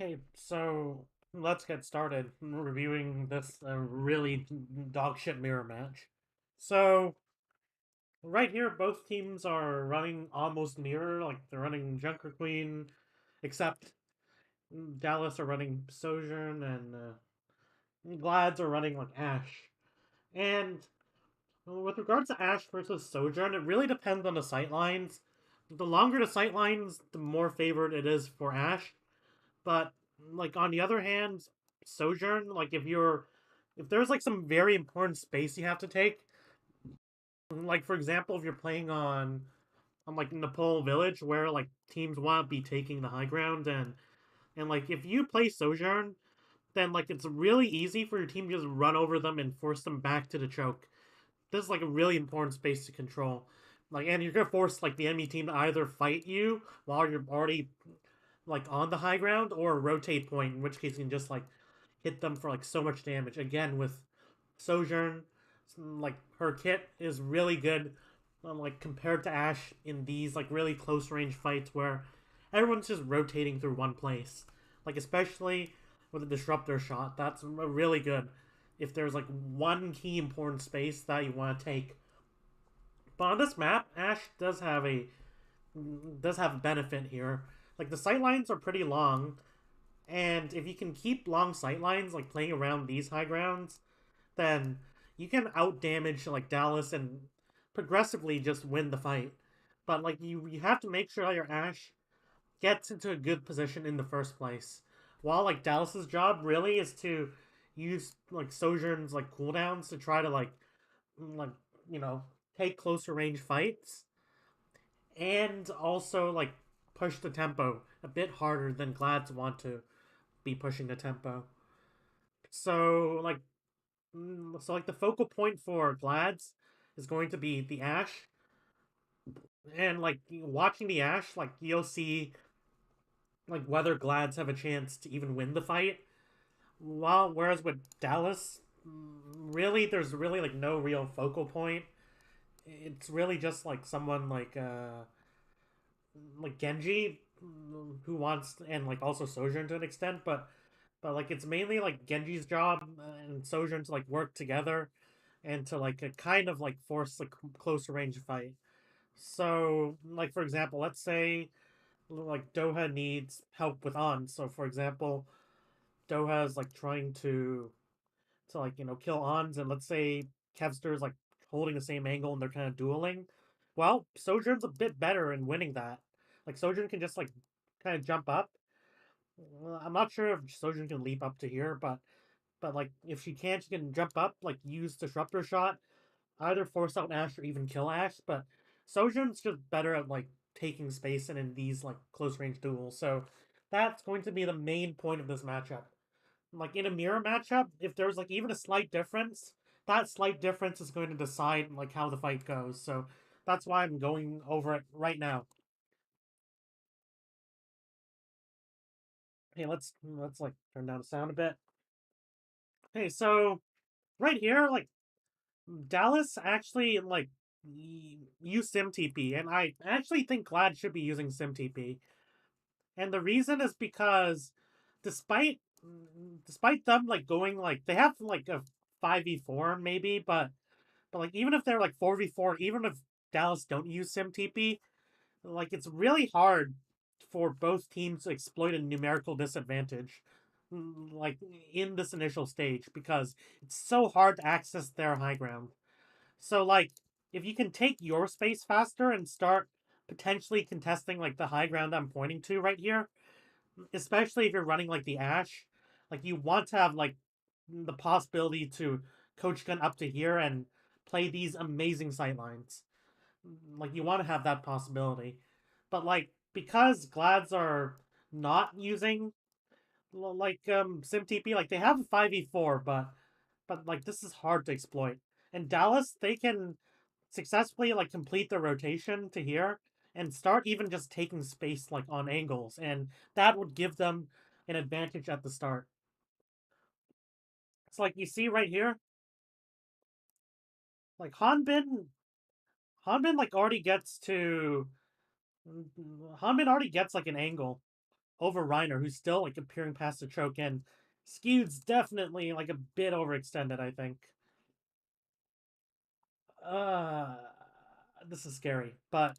Okay, so let's get started reviewing this really dog shit mirror match. So right here, both teams are running almost mirror, like they're running Junker Queen, except Dallas are running Sojourn and Glads are running like Ashe. And with regards to Ashe versus Sojourn, it really depends on the sightlines. The longer the sightlines, the more favored it is for Ashe. But like on the other hand, Sojourn, like if there's like some very important space you have to take, like for example, if you're playing on like Nepal Village where like teams want to be taking the high ground and like if you play Sojourn, then like it's really easy for your team to just run over them and force them back to the choke. This is like a really important space to control. Like and you're gonna force like the enemy team to either fight you while you're already like on the high ground or rotate point, in which case you can just like hit them for like so much damage. Again, with Sojourn, like her kit is really good, like compared to Ashe in these like really close range fights where everyone's just rotating through one place. Like especially with a disruptor shot, that's really good. If there's like one key important space that you want to take, but on this map, Ashe does have a benefit here. Like the sight lines are pretty long, and if you can keep long sight lines, like playing around these high grounds, then you can out damage like Dallas and progressively just win the fight. But like you have to make sure your Ashe gets into a good position in the first place. While like Dallas's job really is to use like Sojourn's like cooldowns to try to like you know take closer range fights and also like push the tempo a bit harder than Glads want to be pushing the tempo. So like the focal point for Glads is going to be the Ashe, and like watching the Ashe, like you'll see like whether Glads have a chance to even win the fight. While whereas with Dallas, really there's really like no real focal point. It's really just like someone like Genji who wants and like also Sojourn to an extent, but like it's mainly like Genji's job and Sojourn to like work together and to like kind of like force like closer range fight. So like for example, let's say like Doha needs help with On. So for example, Doha is like trying to like kill Ons, and let's say Kevster is like holding the same angle and they're kind of dueling. Well, Sojourn's a bit better in winning that. Like Sojourn can just like kind of jump up. Well, I'm not sure if Sojourn can leap up to here, but like if she can, she can jump up, like use disruptor shot, either force out Ashe or even kill Ashe. But Sojourn's just better at like taking space and in these like close range duels. So that's going to be the main point of this matchup. Like in a mirror matchup, if there's like even a slight difference, that slight difference is going to decide like how the fight goes. So that's why I'm going over it right now. Hey, let's like turn down the sound a bit. Hey, so right here, like Dallas actually like use SimTP, and I actually think Glad should be using SimTP. And the reason is because despite despite them like going like they have like a 5v4 maybe, but like even if they're like 4v4, even if Dallas don't use SimTP, like it's really hard for both teams to exploit a numerical disadvantage like in this initial stage because it's so hard to access their high ground. So like if you can take your space faster and start potentially contesting like the high ground I'm pointing to right here, especially if you're running like the Ashe, like you want to have like the possibility to coach gun up to here and play these amazing sightlines. Like you want to have that possibility. But like because Glads are not using like SimTP, like they have a 5v4, but like this is hard to exploit. And Dallas, they can successfully like complete the rotation to here and start even just taking space like on angles, and that would give them an advantage at the start. It's like you see right here, like Hanbin like already gets to Hanbin already gets like an angle. over Reiner, who's still like appearing past the choke, and Skewed's definitely like a bit overextended, I think. Uh this is scary. But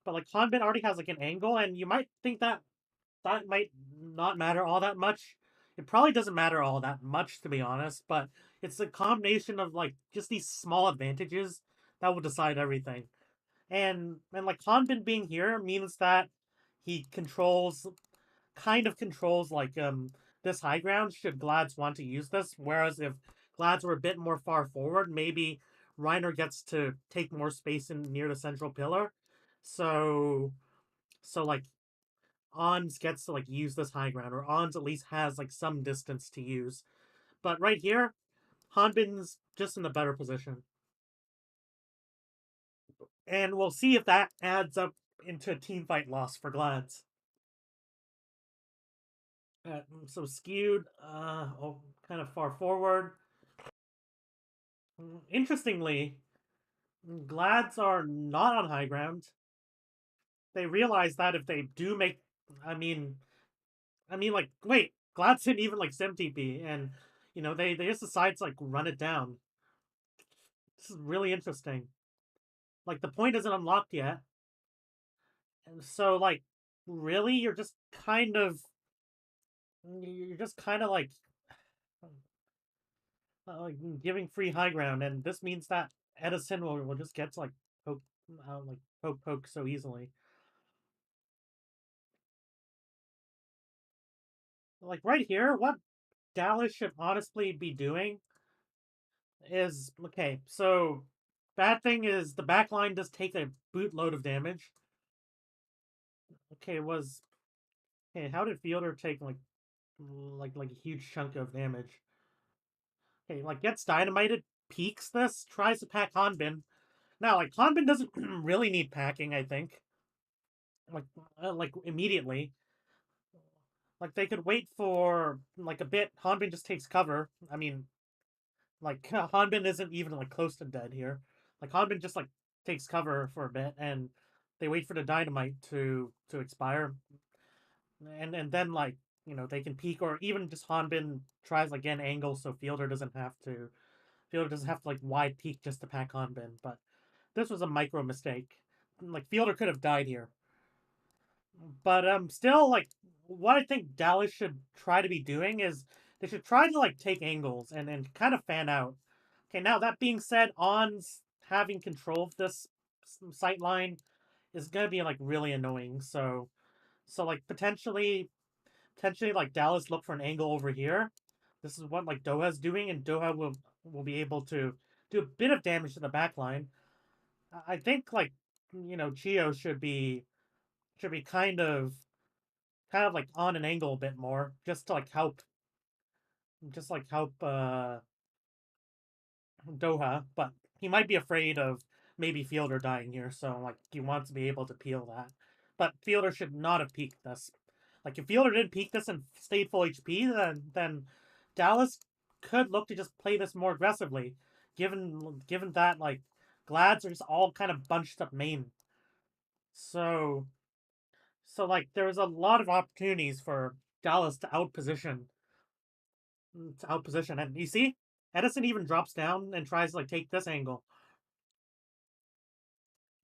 like Hanbin already has like an angle, and you might think that that might not matter all that much. It probably doesn't matter all that much, to be honest, but it's a combination of like just these small advantages that will decide everything. And like Hanbin being here means that he controls kind of controls like this high ground should Glads want to use this. Whereas if Glads were a bit more far forward, maybe Reiner gets to take more space in near the central pillar. So like Ons gets to like use this high ground, or Ons at least has like some distance to use. But right here, Hanbin's just in a better position. And we'll see if that adds up into a team fight loss for Glads. So skewed, kind of far forward. Interestingly, Glads are not on high ground. They realize that if they do make, I mean, like, wait, Glads didn't even like sim TP, and they just decide to like run it down. This is really interesting. Like the point isn't unlocked yet, and so like, really, you're just kind of like giving free high ground, and this means that Edison will just get to like poke so easily. Like right here, what Dallas should honestly be doing is okay. So bad thing is the back line does take a bootload of damage. Okay, was okay. How did Fielder take like a huge chunk of damage? Okay, like gets dynamited, peaks this, tries to pack Hanbin. Now, like Hanbin doesn't really need packing. I think like immediately. Like they could wait for like a bit. Hanbin just takes cover. I mean, like Hanbin isn't even like close to dead here. Like Hanbin just like takes cover for a bit, and they wait for the dynamite to expire, and then like they can peek, or even just Hanbin tries like an angle so Fielder doesn't have to. Fielder doesn't have to like wide peek just to pack Hanbin. But this was a micro mistake. Like Fielder could have died here. But still, like what I think Dallas should try to be doing is they should try to like take angles and kind of fan out. Okay, now that being said, On's having control of this sight line is gonna be like really annoying. So like potentially like Dallas look for an angle over here. This is what like Doha's doing, and Doha will be able to do a bit of damage to the back line. I think like Chio should be kind of like on an angle a bit more, just to like help Doha, but he might be afraid of maybe Fielder dying here, so like he wants to be able to peel that. But Fielder should not have peaked this. Like if Fielder didn't peak this and stayed full HP, then Dallas could look to just play this more aggressively, given that like Glads are just all kind of bunched up main. So like there was a lot of opportunities for Dallas to outposition, and you see, Edison even drops down and tries to like take this angle,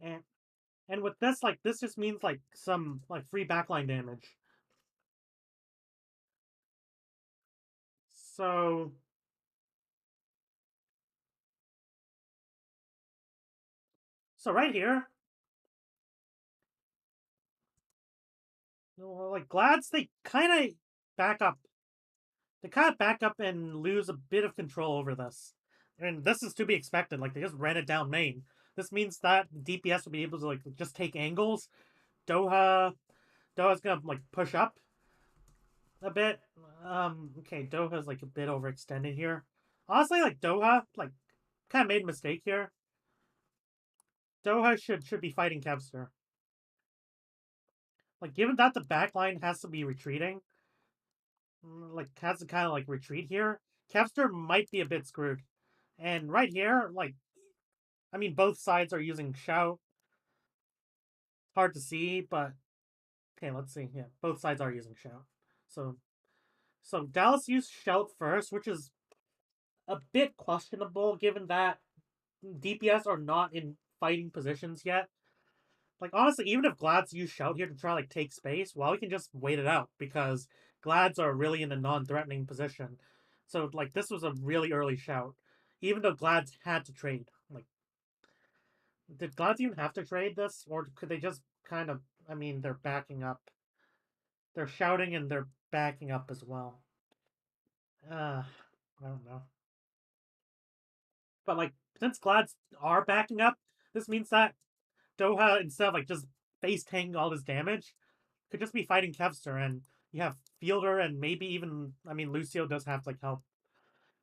and with this like this just means like some like free backline damage. So right here, like Glads back up. They kind of back up and lose a bit of control over this, and this is to be expected. Like they just ran it down main. This means that DPS will be able to like just take angles. Doha's gonna like push up a bit. Okay, Doha's like a bit overextended here. Honestly, like Doha, like kind of made a mistake here. Doha should be fighting Kevster. Like, given that the backline has to be retreating, like has to kind of like retreat here, Kevster might be a bit screwed. And right here, like, I mean, both sides are using Shout. Hard to see, but Okay, let's see. Yeah, both sides are using shout. So so Dallas used shout first, which is a bit questionable given that DPS are not in fighting positions yet. Like honestly, even if Glads use shout here to try like take space, well, we can just wait it out because Glads are really in a non-threatening position. So like this was a really early shout, even though Glads had to trade. Like, did Glads even have to trade this, or could they just kind of? I mean, they're backing up. They're shouting and they're backing up as well. I don't know. But like, since Glads are backing up, this means that Doha, instead of like just face tanking all this damage, could just be fighting Kevster, and you have Fielder and maybe even, I mean, Lucio does have to like help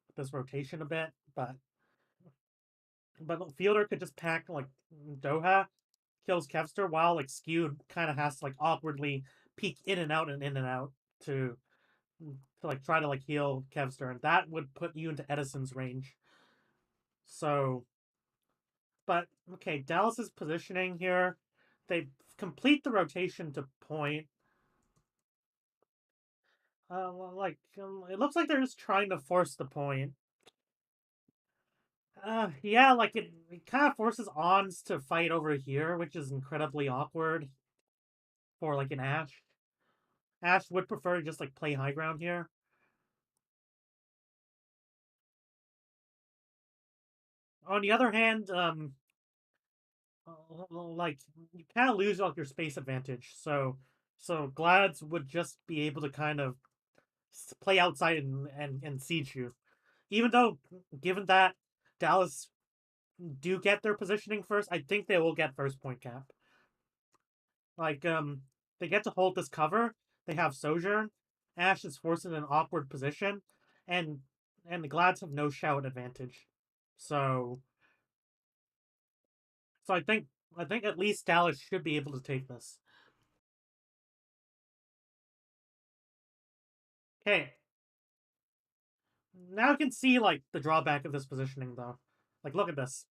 with this rotation a bit, but Fielder could just pack like Doha, kills Kevster, while like Skewed kind of has to like awkwardly peek in and out and in and out to like try to like heal Kevster, and that would put you into Edison's range. So, but okay, Dallas's positioning here, they complete the rotation to point. Like it looks like they're just trying to force the point. Yeah, like it kind of forces Ons to fight over here, which is incredibly awkward for like an Ashe. Ashe would prefer to just like play high ground here. On the other hand, like you kind of lose like your space advantage. So Glads would just be able to kind of play outside and siege you. Even though, given that Dallas do get their positioning first, I think they will get first point cap. Like, they get to hold this cover. They have Sojourn. Ashe is forced in an awkward position, and the Glads have no shout advantage. So, so I think at least Dallas should be able to take this. Okay, now you can see like the drawback of this positioning though. Like, look at this.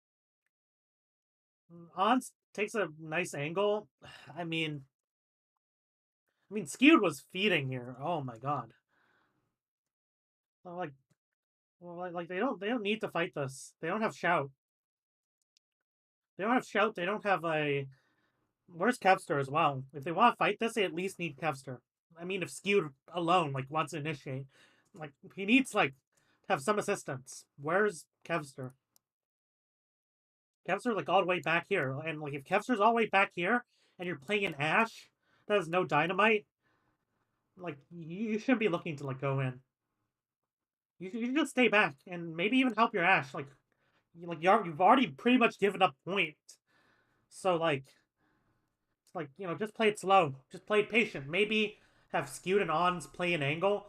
Ons takes a nice angle. I mean, Skewed was feeding here. Oh my god. Like, like they don't need to fight this. They don't have shout. They don't have shout. They don't have a. Where's Kevster as well? If they want to fight this, they at least need Kevster. I mean, if Skewed alone like wants to initiate, like he needs like have some assistance. Where's Kevster? Kevster's like all the way back here, and like if Kevster's all the way back here, and you're playing an Ashe that has no dynamite, like you shouldn't be looking to like go in. You should just stay back and maybe even help your Ashe. You've already pretty much given up point. So just play it slow. Just play it patient. Maybe have Skewed and Ons play an angle,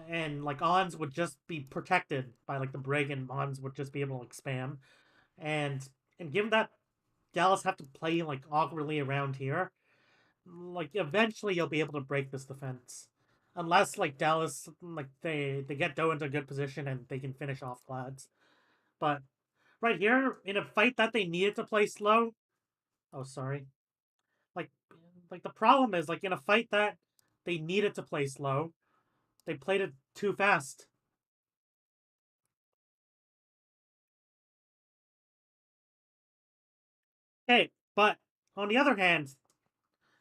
and like Ons would just be protected by like the Brig, and Ons would just be able to like spam. And given that Dallas have to play like awkwardly around here, like eventually you'll be able to break this defense. Unless like Dallas like they get Doe into a good position and they can finish off Glads. But right here, in a fight that they needed to play slow. Oh, sorry. Like, like the problem is like in a fight that they needed to play slow, they played it too fast. Okay, but on the other hand,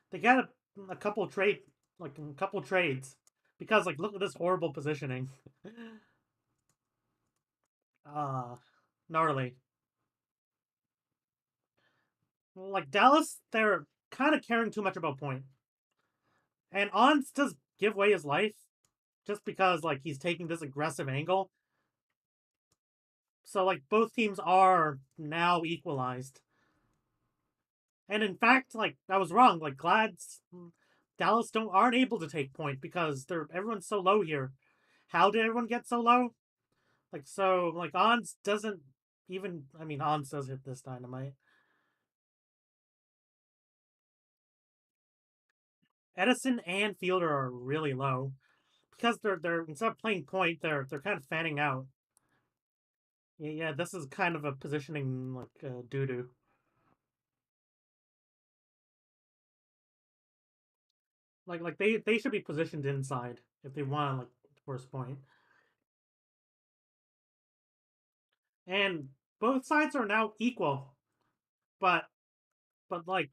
they got a couple trade like a couple trades because like look at this horrible positioning. uh Gnarly. Like Dallas, they're kind of caring too much about point, and Ons does give away his life just because like he's taking this aggressive angle. So like both teams are now equalized. And in fact, like I was wrong. Like Glad's Dallas don't aren't able to take point because everyone's so low here. How did everyone get so low? Like Ons doesn't even. I mean, Ons does hit this dynamite. Edison and Fielder are really low because they're instead of playing point, they're kind of fanning out. Yeah, this is kind of a positioning like doo doo. Like they should be positioned inside if they want like first point. And both sides are now equal, but like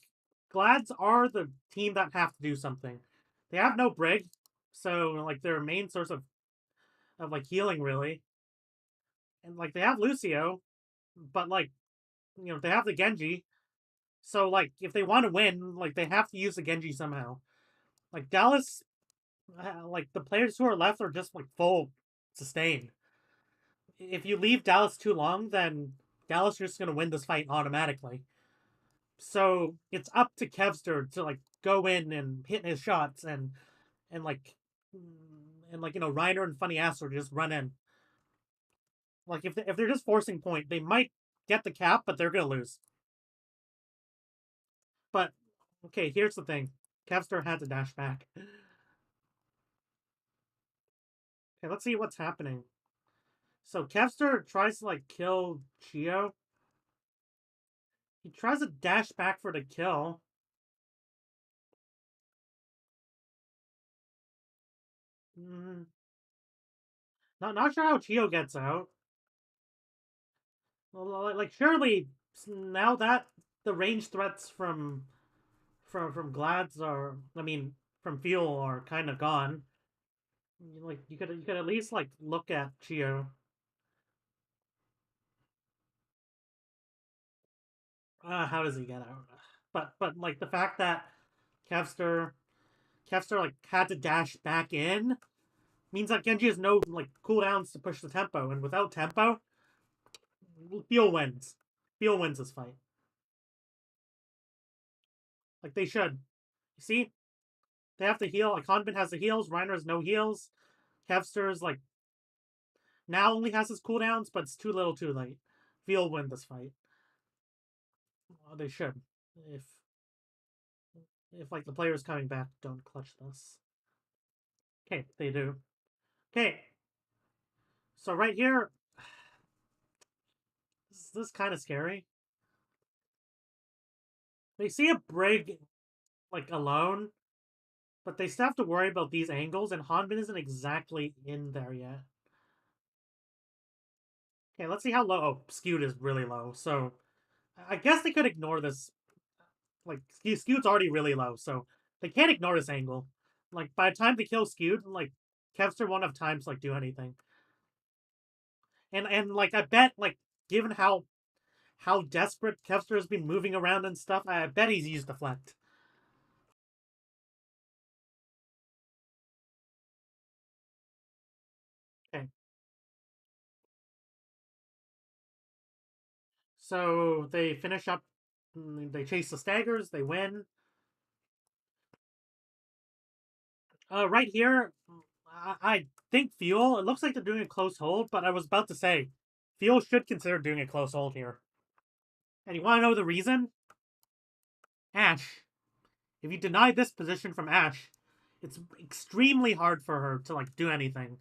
Glads are the team that have to do something. They have no Brig, so like their main source of like healing really, and like they have Lucio, but like they have the Genji. So like if they want to win, like they have to use the Genji somehow. Like Dallas, like the players who are left are just like full sustain. If you leave Dallas too long, then Dallas is just gonna win this fight automatically. So it's up to Kevster to like go in and hit his shots and like Reiner and Funny Ass are just run in. Like if they're just forcing point, they might get the cap, but they're gonna lose. But okay, here's the thing: Kevster had to dash back. Okay, let's see what's happening. So Kevster tries to like kill Chio. He tries to dash back for the kill. Mm, not sure how Chio gets out. Well, like surely now that the range threats from Glads are, I mean, from Fuel are kind of gone. Like you could at least like look at Chio. How does he get out? But like the fact that Kevster Kevster like had to dash back in means that Genji has no like cooldowns to push the tempo, and without tempo, Fuel wins. Fuel wins this fight. Like they should. You see, they have to heal. Like Hanbin has the heals. Reiner has no heals. Kevster is like now only has his cooldowns, but it's too little, too late. Fuel win this fight. Well, they should. If like the players coming back don't clutch this. Okay, they do. Okay, so right here, this is kind of scary. They see a Brig like alone, but they still have to worry about these angles, and Hanbin isn't exactly in there yet. Okay, let's see how low. Oh, Skewed is really low, so I guess they could ignore this. Like Skewed's already really low, so they can't ignore this angle. Like by the time they kill Skewed, like Kevster won't have time to like do anything. And like I bet like given how desperate Kevster has been moving around and stuff, I bet he's used deflect. Okay, so they finish up. They chase the staggers. They win. Right here, I think Fuel. It looks like they're doing a close hold, but I was about to say, Fuel should consider doing a close hold here. And you want to know the reason? Ashe. If you deny this position from Ashe, it's extremely hard for her to like do anything.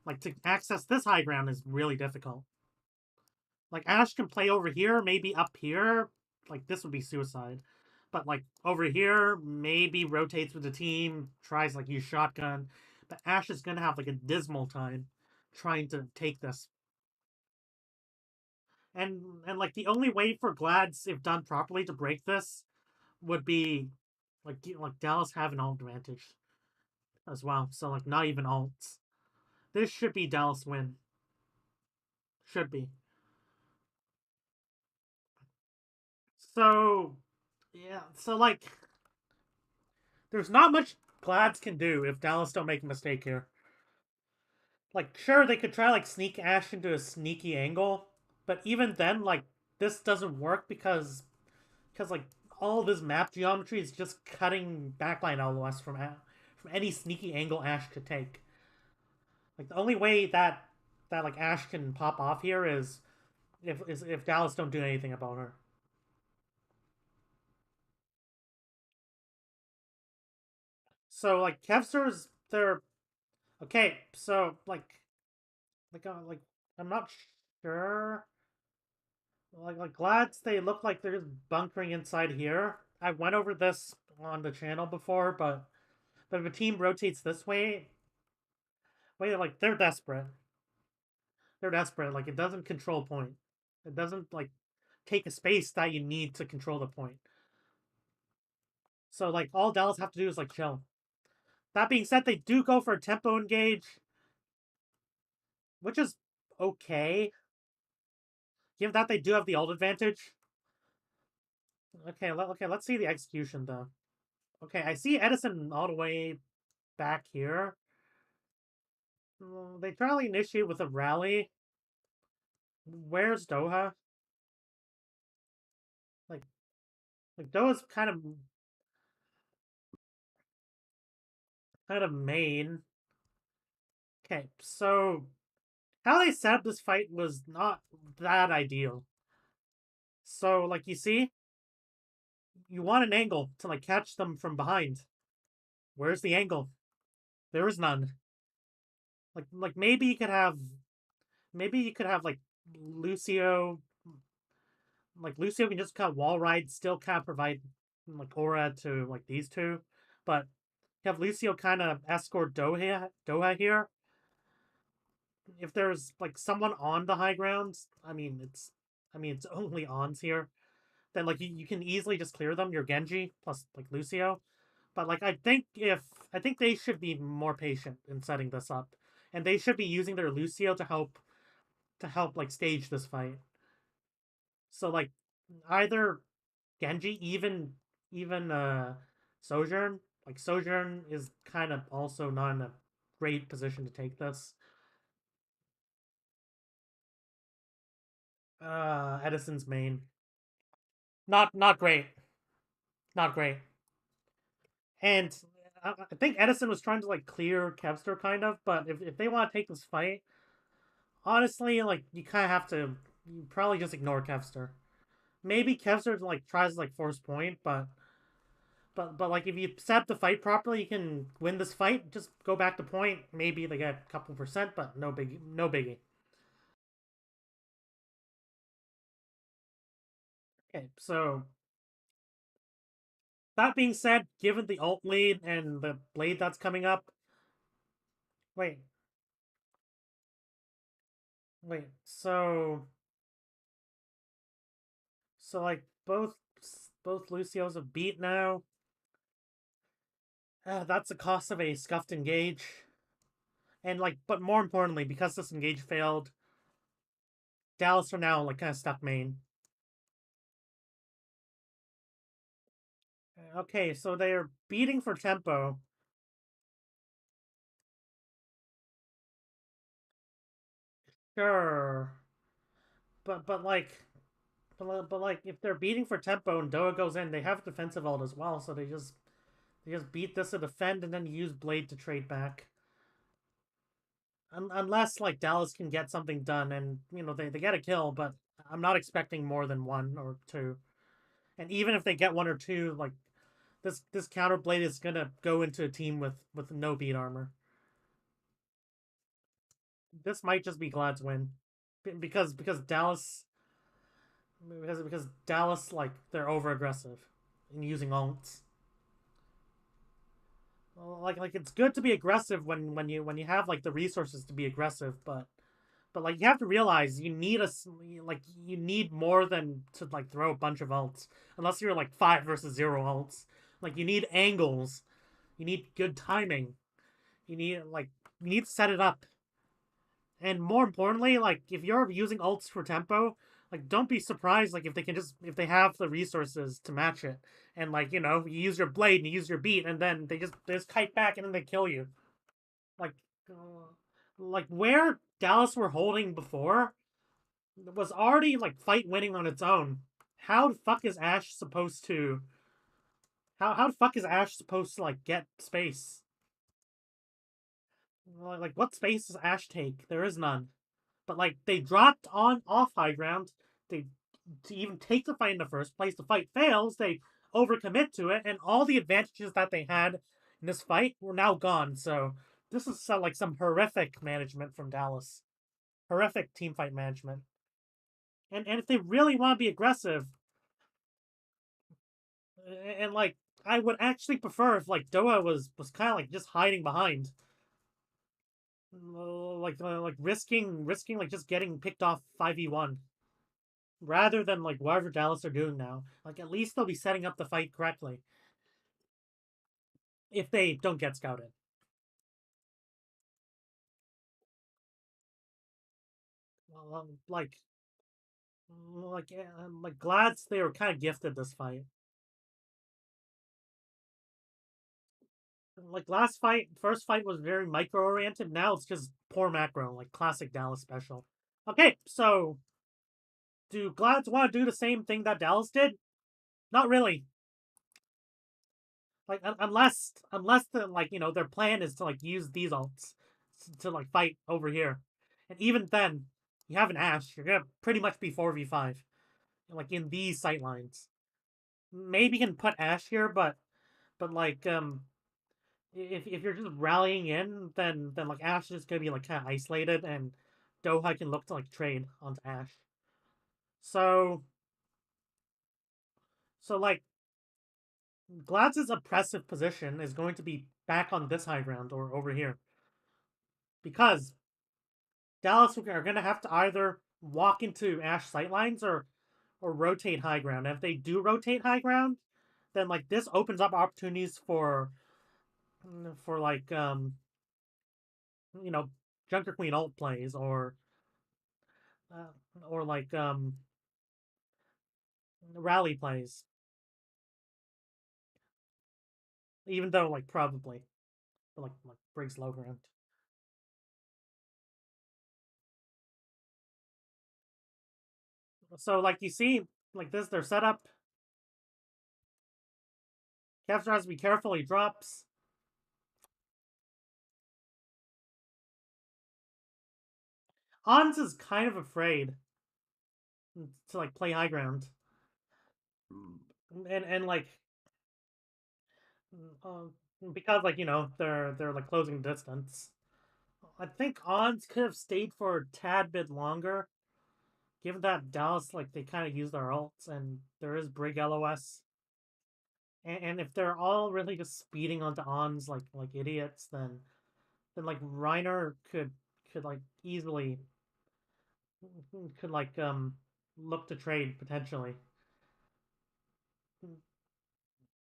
Like to access this high ground is really difficult. Like Ashe can play over here, maybe up here. Like this would be suicide. But like over here, maybe rotates with the team, tries like use shotgun. But Ashe is gonna have like a dismal time trying to take this. And like the only way for Glads, if done properly, to break this would be like Dallas have an alt advantage as well. So like not even alts. This should be Dallas win. Should be. So yeah, so like there's not much Glads can do if Dallas don't make a mistake here. Like sure they could try like sneak Ashe into a sneaky angle, but even then like this doesn't work because like all of his map geometry is just cutting backline LOS from any sneaky angle Ashe could take. Like the only way that like Ashe can pop off here is if Dallas don't do anything about her. So like Kevster's they're okay. So like I'm not sure. Like Glads they look like they're just bunkering inside here. I went over this on the channel before, but But if a team rotates this way, wait, like they're desperate. They're desperate. Like it doesn't control point. It doesn't like take a space that you need to control the point. So like all Dallas have to do is like chill. That being said, they do go for a tempo engage, which is okay. Given that they do have the ult advantage. Okay, let's see the execution though. Okay, I see Edison all the way back here. They try to initiate with a rally. Where's Doha? Like, Doha's kind of main. Okay, so how they set up this fight was not that ideal. So, like, you see, you want an angle to like catch them from behind. Where's the angle? There is none. Like maybe you could have like Lucio. Like Lucio can just kind of wall ride, still kind of provide like aura to like these two, but have Lucio kind of escort Doha here. If there's like someone on the high grounds, I mean it's only ons here. Then like you can easily just clear them. Your Genji plus like Lucio, but like I think they should be more patient in setting this up, and they should be using their Lucio to help like stage this fight. So like either Genji, even Sojourn. Like Sojourn is kind of also not in a great position to take this. Edison's main. Not great. Not great. And I think Edison was trying to like clear Kevster kind of, but if they want to take this fight, honestly, like you kind of have to you probably just ignore Kevster. Maybe Kevster like tries to like force point, but like if you set up the fight properly, you can win this fight. Just go back to point. Maybe they get a couple percent, but no biggie. Okay, so that being said, given the ult lead and the blade that's coming up, wait, wait, so like both Lucios have beat now. That's the cost of a scuffed engage, and like, but more importantly, because this engage failed, Dallas are now like kind of stuck main. Okay, so they're beating for tempo. Sure, but like, but like, if they're beating for tempo and Doa goes in, they have defensive ult as well, so they just beat this to defend and then use Blade to trade back. Unless like Dallas can get something done and you know they get a kill, but I'm not expecting more than one or two. And even if they get one or two, like this counter blade is gonna go into a team with no beat armor. This might just be Glad's win, because Dallas like they're over aggressive in using ults. Like it's good to be aggressive when you have like the resources to be aggressive, but like you have to realize you need more than to like throw a bunch of ults. Unless you're like 5 versus 0 ults. Like you need angles. You need good timing. You need to set it up. And more importantly, like if you're using ults for tempo, like don't be surprised like if they have the resources to match it. And like, you know, you use your blade and you use your beat and then they just kite back and then they kill you. Like where Dallas were holding before was already like fight winning on its own. How the fuck is Ash supposed to? How the fuck is Ash supposed to like get space? Like what space does Ash take? There is none. But like they dropped on off high ground. They to even take the fight in the first place. The fight fails. They overcommit to it, and all the advantages that they had in this fight were now gone. So this is like some horrific management from Dallas. Horrific team fight management. And if they really want to be aggressive, and like I would actually prefer if like Doha was kind of like just hiding behind, like risking like just getting picked off 5v1 rather than like whatever Dallas are doing now. Like at least they'll be setting up the fight correctly if they don't get scouted. Well, like Glads, they were kind of gifted this fight. Like last fight, first fight was very micro oriented. Now it's just poor macro, like classic Dallas special. Okay, so do Glads want to do the same thing that Dallas did? Not really. Like unless the like their plan is to like use these ults to like fight over here, and even then, you have an Ashe. You're gonna pretty much be 4v5, like in these sight lines. Maybe you can put Ashe here, but like if you're just rallying in, then like Ashe is gonna be like kind of isolated, and Doha can look to like trade onto Ashe. So like Glads' oppressive position is going to be back on this high ground or over here because Dallas are gonna have to either walk into Ashe sightlines or rotate high ground. And if they do rotate high ground, then like this opens up opportunities for like you know Junker Queen ult plays uh, or like rally plays. Even though like probably like Briggs low ground. So like you see like this their setup. Kevstar has to be careful. He drops. Hans is kind of afraid to like play high ground, and like uh, because like they're like closing distance. I think Ons could have stayed for a tad bit longer, given that Dallas like they kind of use their ults and there is Brig LOS. And if they're all really just speeding onto Ons like idiots, then like Reiner could like easily could like look to trade potentially.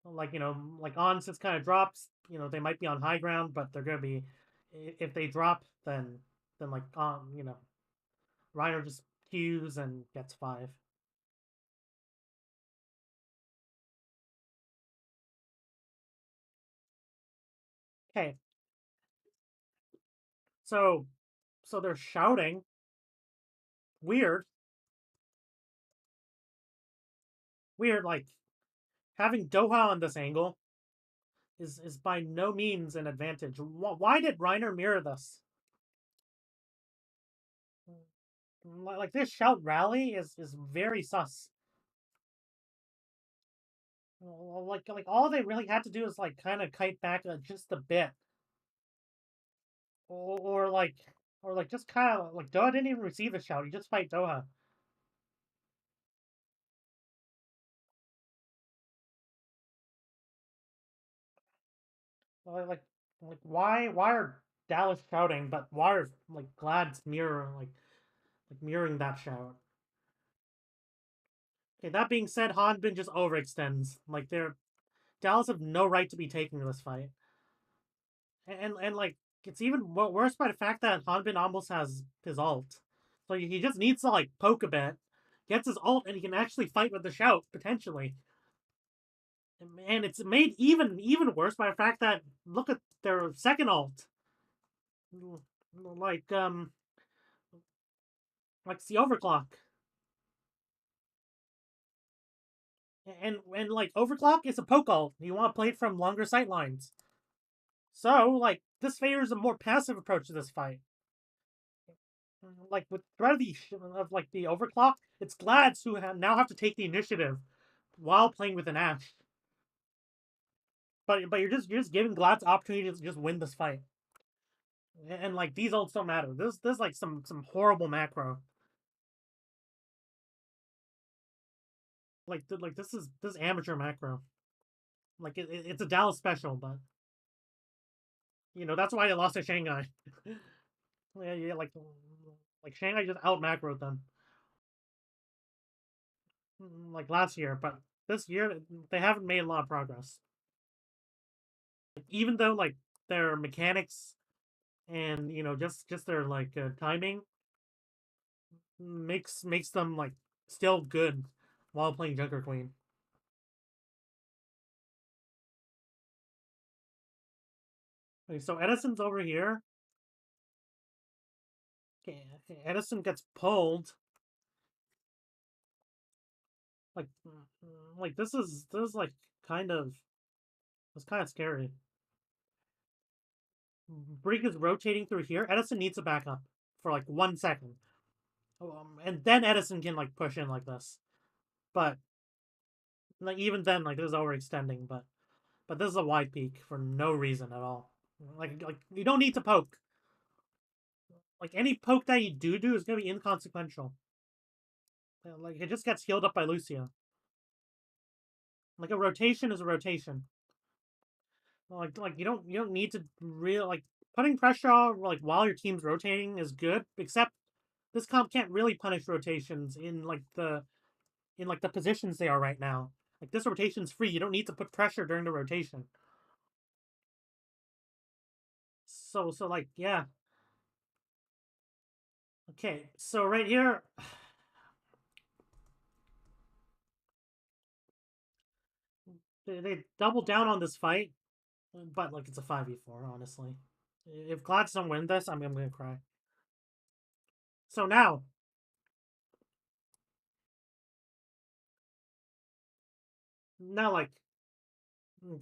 Like like Ons just kind of drops. They might be on high ground, but they're gonna be if they drop, then like Reiner just queues and gets 5. Okay, so they're shouting. Weird, weird. Like having Doha on this angle is by no means an advantage. Why did Reiner mirror this? Like this shout rally is very sus. Like all they really had to do is like kind of kite back just a bit, or like just kind of like Doha didn't even receive a shout. He just fight Doha. Like why are Dallas shouting, but why are like Glad's like mirroring that shout? Okay, that being said, Hanbin just overextends. Like they're Dallas have no right to be taking this fight, and like it's even worse by the fact that Hanbin almost has his ult, so he just needs to like poke a bit, gets his ult, and he can actually fight with the shout potentially. And it's made even worse by the fact that look at their second ult, like like it's the overclock, and like overclock is a poke ult. You want to play it from longer sight lines. So like this favors a more passive approach to this fight. Like with threat of like the overclock, it's Glads who now have to take the initiative while playing with an Ashe. But you're just giving Glads opportunity to just win this fight. And like these ults don't matter. This is like some horrible macro. Like this is amateur macro. Like it's a Dallas special, but that's why they lost to Shanghai. Yeah, yeah, like Shanghai just out macroed them like last year, but this year they haven't made a lot of progress. Even though like their mechanics and just their like timing makes them like still good while playing Junker Queen. Okay, so Edison's over here. Okay, Edison gets pulled. Like, this is like kind of it's kind of scary. Brig is rotating through here. Edison needs a backup for like 1 second, and then Edison can like push in like this. But like even then, like this is overextending. But this is a wide peak for no reason at all. Like you don't need to poke. Like any poke that you do is gonna be inconsequential. Like it just gets healed up by Lucio. Like a rotation is a rotation. Like you don't need to real like putting pressure on like while your team's rotating is good, except this comp can't really punish rotations in the positions they are right now. Like this rotation's free. You don't need to put pressure during the rotation. So like yeah. Okay, so right here they double down on this fight, but like it's a 5v4, honestly. If Glads don't win this, I'm gonna cry. So now like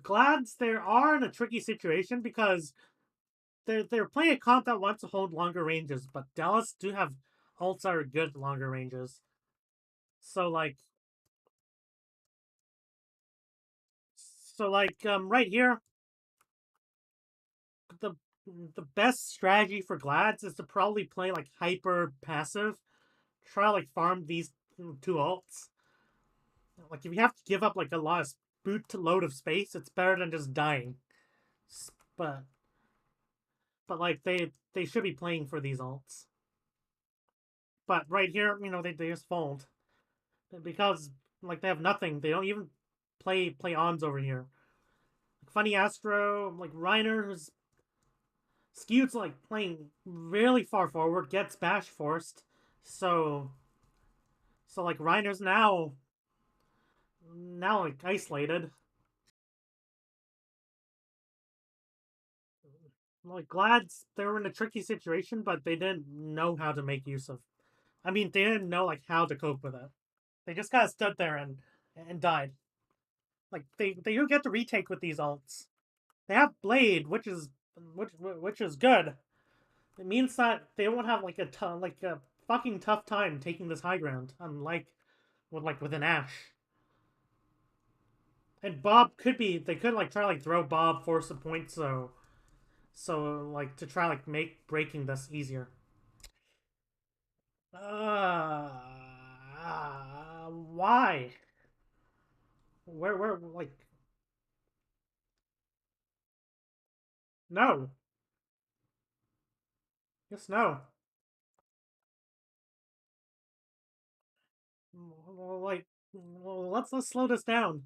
Glads they are in a tricky situation because they're playing a comp that wants to hold longer ranges, but Dallas do have ults that are good at longer ranges. So like right here, the the best strategy for Glads is to probably play like hyper passive. Try to like farm these two ults. Like if you have to give up like a lot of boot to load of space, it's better than just dying. But like they should be playing for these ults. But right here, they just fold because like they have nothing. They don't even play ons over here. Like, Funny Astro, like Reiner, who's skewed like playing really far forward, gets bash forced. So like Reiner's now like isolated. Like Glad's they were in a tricky situation, but they didn't know how to make use of. I mean, they didn't know like how to cope with it. They just kind of stood there and died. Like they do get to retake with these ults. They have Blade, which is good. It means that they won't have like a fucking tough time taking this high ground, unlike with an Ashe. And Bob could be they could like try like throw Bob, force a point, so like to try like make breaking this easier. Why? Where like no. Yes, no. Well, let's slow this down.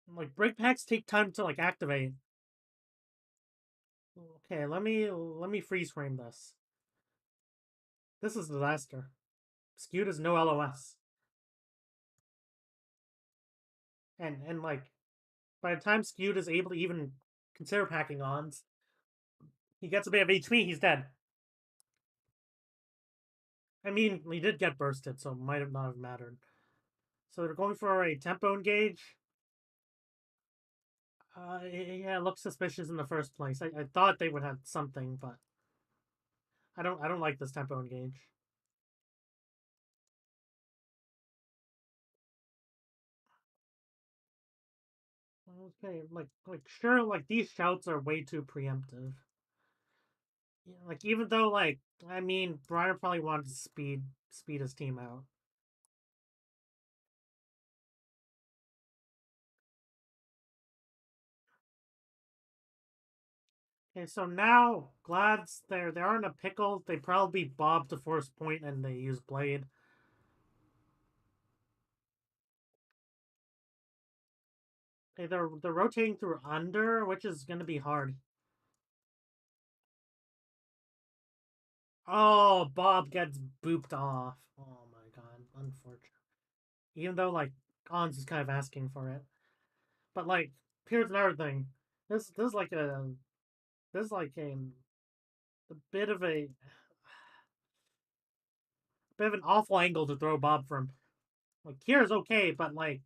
Like break packs take time to like activate. Okay, let me freeze frame this. This is disaster. Skewed is no LOS, and like by the time Skewed is able to even consider packing ons, he gets a bit of HP. He's dead. I mean, he did get bursted, so it might have not have mattered. So they're going for a tempo engage. Yeah, it looks suspicious in the first place. I thought they would have something, but I don't like this tempo engage. Okay, like sure, like these shouts are way too preemptive. Yeah, like even though I mean, Brian probably wanted to speed his team out. Okay, so now Glad's they're in a pickle. They probably bob to force point and they use blade. Okay, they're rotating through under, which is gonna be hard. Oh, Bob gets booped off. Oh my god, unfortunate. Even though like Ons is kind of asking for it, but like here's another thing. This is like a this is like a bit of an awful angle to throw Bob from. Like Kira's okay, but like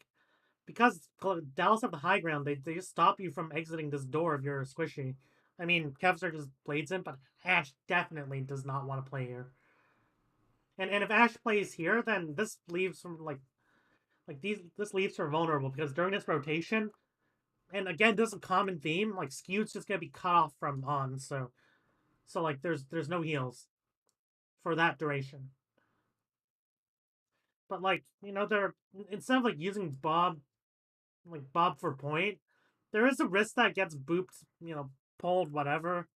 because Dallas have the high ground, they just stop you from exiting this door if you're squishy. I mean, Kevster just blades in, but Ash definitely does not want to play here. And if Ash plays here, then this leaves from like these this leaves her vulnerable because during this rotation, and again, this is a common theme. Like Skew's just gonna be cut off from on, so like there's no heals for that duration. But like they're instead of like using Bob for point, there is a risk that gets booped, pulled, whatever.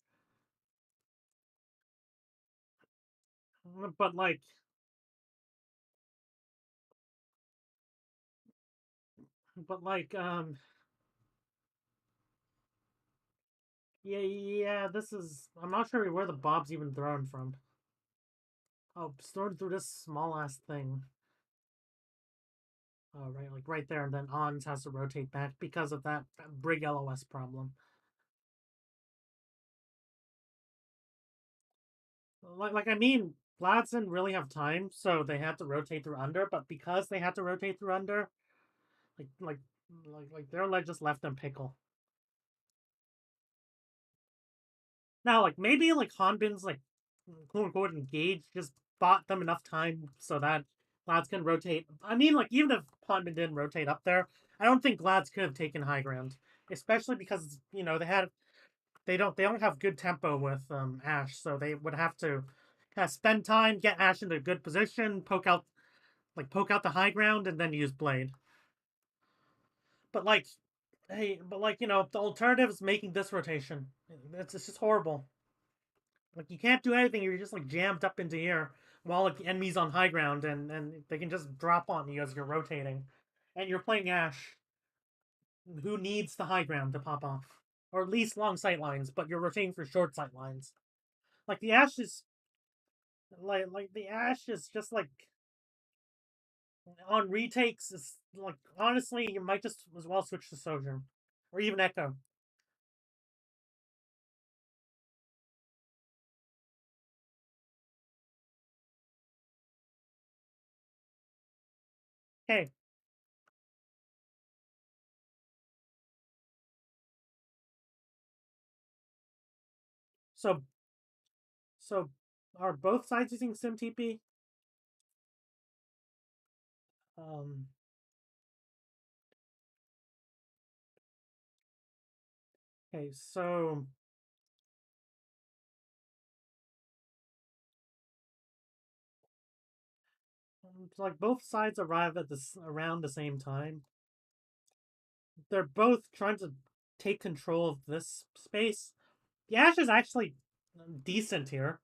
But like yeah, this is I'm not sure where the Bob's even thrown from. Oh, it's thrown through this small ass thing. Oh, right, like right there, and then Ons has to rotate back because of that Brig LOS problem. Like I mean, Lads didn't really have time, so they had to rotate through under. But because they had to rotate through under, like like like their leg just left them pickle. Now, like maybe like Hanbin's like quote unquote engaged just bought them enough time so that Lads can rotate. I mean, like even if Hanbin didn't rotate up there, I don't think Lads could have taken high ground, especially because they don't have good tempo with Ash, so they would have to kind of spend time, get Ash into a good position, poke out the high ground, and then use Blade. But like, hey, but like the alternative is making this rotation. It's just horrible. Like you can't do anything. You're just like jammed up into here while like the enemy's on high ground, and they can just drop on you as you're rotating, and you're playing Ash, who needs the high ground to pop off, or at least long sight lines. But you're rotating for short sight lines. Like the Ash is the Ash is just like on retakes. Is like honestly, you might just as well switch to Sojourn or even Echo. Hey, so so are both sides using SimTP? Um, okay, so like both sides arrive at this around the same time. They're both trying to take control of this space. The Ash is actually decent here.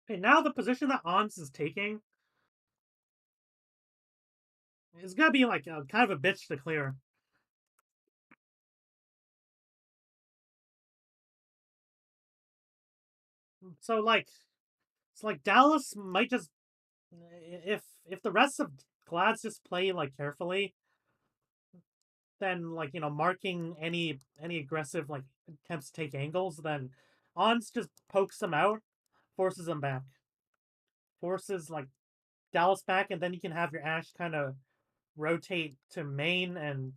Okay, now the position that Ons is taking is gonna be like kind of a bitch to clear. So like, Dallas might just if the rest of Glads just play like carefully, then like marking any aggressive like attempts to take angles, then Ons just pokes them out, forces them back, forces like Dallas back, and then you can have your Ash kind of rotate to main and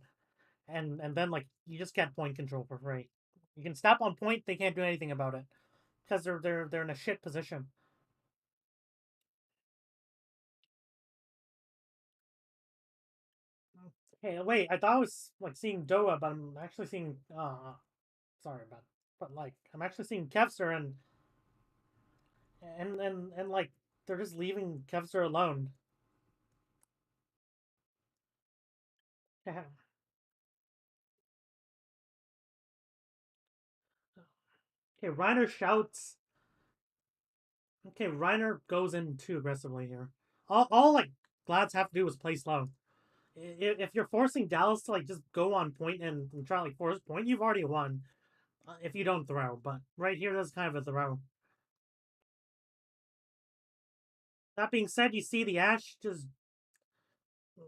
then like you just get point control for free. You can stop on point; they can't do anything about it because they're in a shit position. Hey, wait! I thought I was like seeing Doa, but I'm actually seeing. Sorry about. But like, I'm actually seeing Kevster, and like they're just leaving Kevster alone. Okay, Reiner shouts. Okay, Reiner goes in too aggressively here. All like Glads have to do is play slow. If you're forcing Dallas to like just go on point and try to like force point, you've already won. If you don't throw, but right here, that's kind of a throw. That being said, you see the Ash just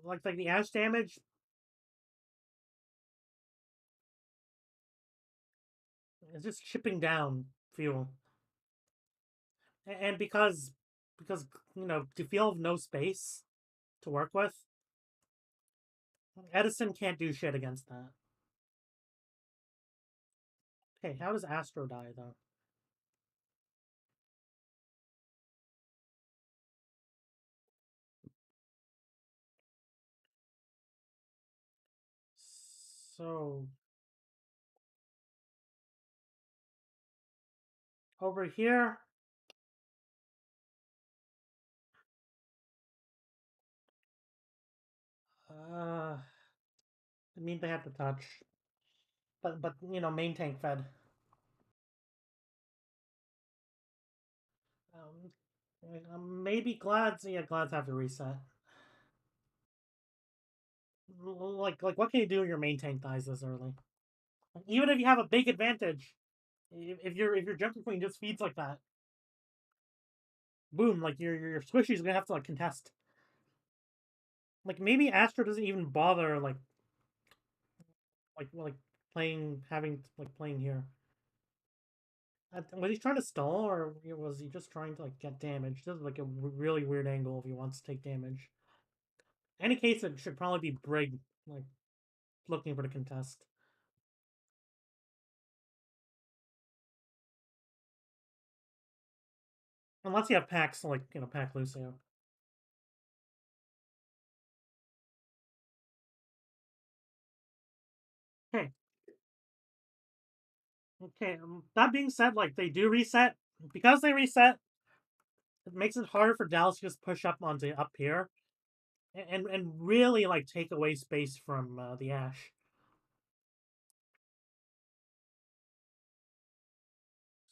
like the Ash damage. It's just chipping down fuel, and because you know to feel no space to work with, Edison can't do shit against that. Okay, how does Astro die though? So over here, I mean they have to touch, but you know main tank fed. Maybe Glads. Yeah, Glads have to reset. Like what can you do if your main tank dies this early? Even if you have a big advantage, if your Junker Queen just feeds like that, boom, like your squishy's gonna have to like contest. Like maybe Astro doesn't even bother like playing having like playing here. Was he trying to stall or was he just trying to like get damage? This is like a really weird angle if he wants to take damage. In any case, it should probably be Brig like looking for the contest. Unless you have packs like pack Lucio. Okay, okay. That being said, like they do reset because they reset. It makes it harder for Dallas to just push up onto up here, and really like take away space from the Ash.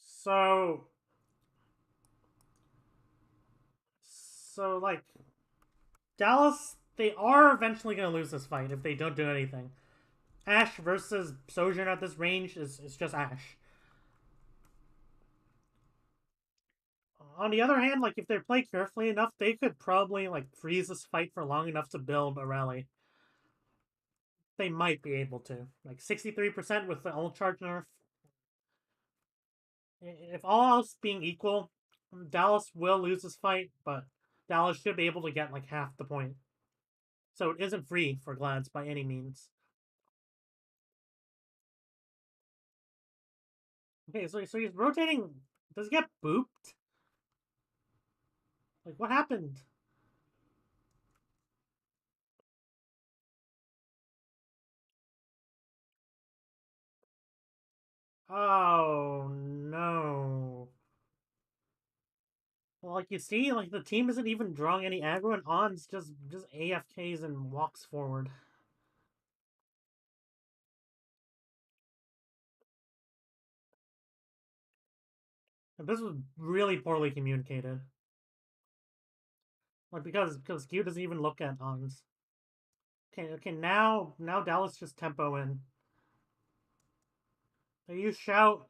So like Dallas, they are eventually gonna lose this fight if they don't do anything. Ash versus Sojourn at this range is just Ash. On the other hand, like if they play carefully enough, they could probably like freeze this fight for long enough to build a rally. They might be able to. Like 63% with the ult charge nerf. If all else being equal, Dallas will lose this fight, but Dallas should be able to get like half the point. So it isn't free for Glads by any means. Okay, so he's rotating. Does he get booped? Like what happened? Oh no. Well, like you see, like the team isn't even drawing any aggro, and On's just AFKs and walks forward. And this was really poorly communicated. Like because Q doesn't even look at Ons. Okay. Now Dallas just tempo in. They use shout.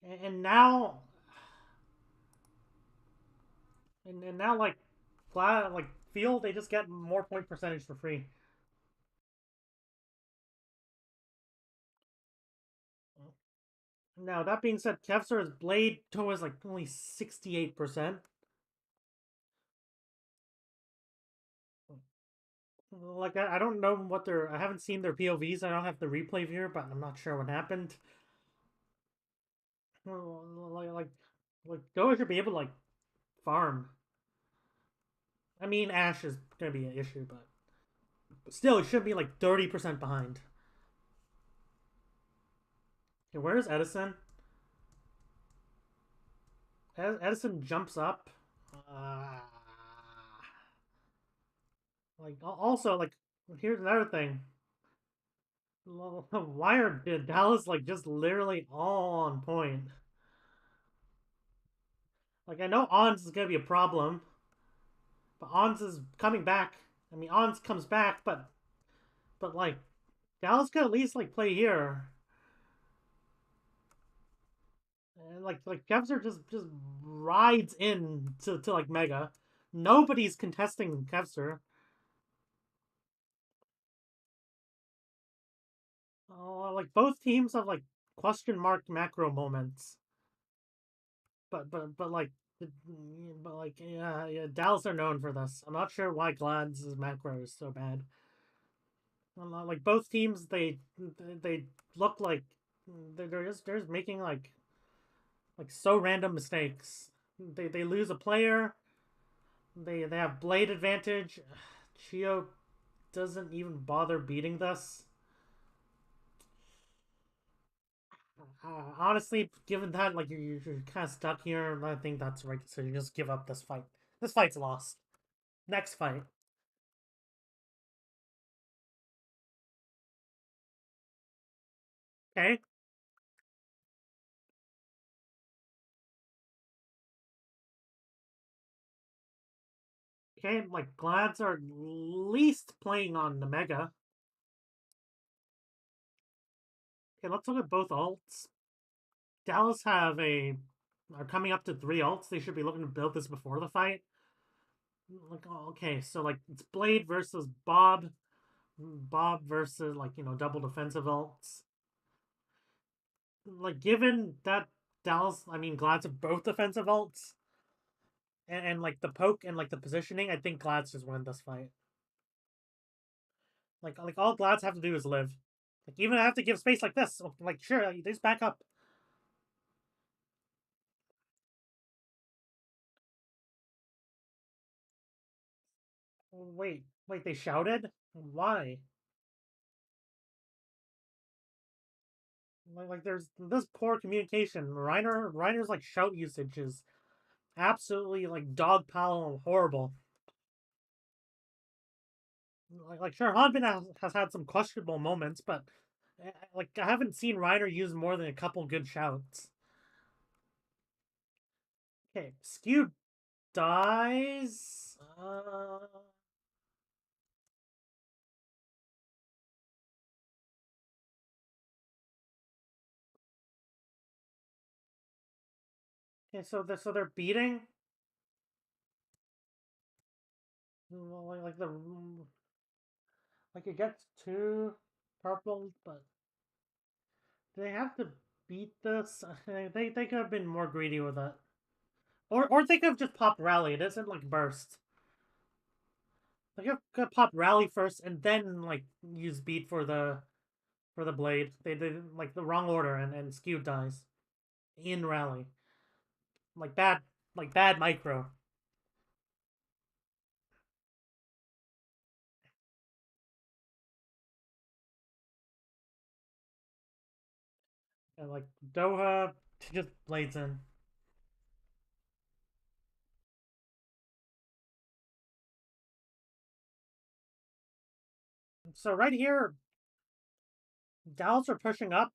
And now and now like flat like field they just get more point percentage for free. Now that being said, Kevsar's blade toe is like only 68%. Like I don't know what their I haven't seen their POVs. I don't have the replay here, but I'm not sure what happened. Like Doa should be able to like farm. I mean Ash is gonna be an issue, but still it should be like 30% behind. Okay, where's Edison? Edison jumps up. Uh, Also, like, here's another thing. Why are Dallas like just literally all on point? Like, I know Ons is gonna be a problem, but Ons is coming back. I mean, Ons comes back, but like Dallas could at least like play here. And like Kevster just rides in to like Mega. Nobody's contesting Kevster. Like both teams have like question mark macro moments, but like yeah, Dallas are known for this. I'm not sure why Glad's macro is so bad. Like both teams, they look like they're just making like so random mistakes. They lose a player. They have blade advantage. Chio doesn't even bother beating this. Honestly, given that like you're kind of stuck here, I think that's right. So you just give up this fight. This fight's lost. Next fight. Okay. Okay. Like Glads are least playing on the Mega. Okay, let's look at both alts. Dallas are coming up to 3 alts. They should be looking to build this before the fight. Like, okay, so like it's Blade versus Bob. Bob versus like double defensive alts. Like given that Dallas, I mean Glads have both defensive alts, and like the poke and like the positioning, I think Glads just win this fight. Like all Glads have to do is live. Like even I have to give space like this. Like sure, they just back up. Wait, they shouted? Why? Like there's this poor communication. Reiner's like shout usage is absolutely like dog pile horrible. Like sure, Hanbin has had some questionable moments, but like I haven't seen Reiner use more than a couple good shouts. Okay, Skew dies. Okay, so they're beating like the like it gets two purple, but do they have to beat this? They could have been more greedy with it. Or they could have just popped rally. It isn't like burst. They could pop rally first and then like use beat for the blade. They did like the wrong order and Skew dies in rally. Like bad micro. And like Doha just blades in. So right here, Dallas are pushing up.